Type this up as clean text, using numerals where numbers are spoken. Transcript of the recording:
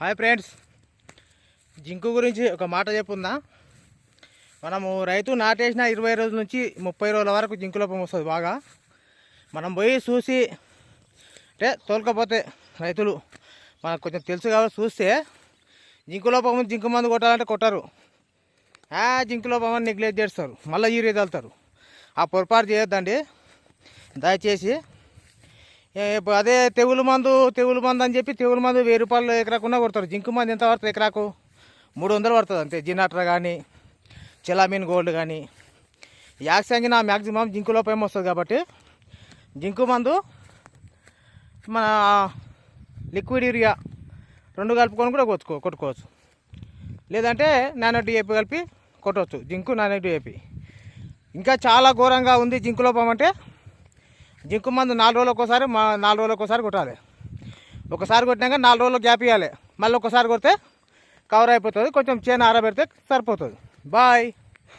Hi friends, zinc గురించి ఒక మాట చెప్పుందా. మనము రైతు నాటేసిన 20 రోజుల నుంచి 30 రోజుల వరకు జింకు లోపం వస్తుంది బాగా. మనం పోయి చూసి అంటే తోలకపోతే రైతులు మనకు కొంచెం తెలుసు కాబట్టి చూస్తే జింకు లోపం జింకు మందు కొట్టాలంటే కొట్టరు, జింకు లోపం అని నెగ్లెక్ట్ చేస్తారు, మళ్ళీ యూరియా చల్లుతారు. ఆ పొరపాటు చేయొద్దండి దయచేసి. అదే తెగులు మందు అని చెప్పి తెగులు మందు 1000 రూపాయలు ఎకరాకున్నా కొడతారు. జింకు మందు ఎంత పడుతుంది ఎకరాకు? 300 పడుతుంది అంతే. జినాటర్ కానీ చెలామిన్ గోల్డ్ కానీ యాక్సంగి నా మ్యాక్సిమం జింకు లోపం వస్తుంది కాబట్టి జింకు మందు మన లిక్విడ్ యూరియా 2 కలుపుకొని కూడా కొట్టుకోవచ్చు. లేదంటే నానో డిఏపి కలిపి కొట్టవచ్చు. Zinc nano DAP. ఇంకా చాలా ఘోరంగా ఉంది జింకు లోపం అంటే జింకు మందు 4 రోజులకు ఒకసారి కొట్టాలి. ఒకసారి కొట్టినాక 4 రోజులు గ్యాప్ ఇవ్వాలి. మళ్ళీ ఒకసారి కొడితే కవర్ అయిపోతుంది. కొంచెం చేను ఆరబెడితే సరిపోతుంది. బాయ్.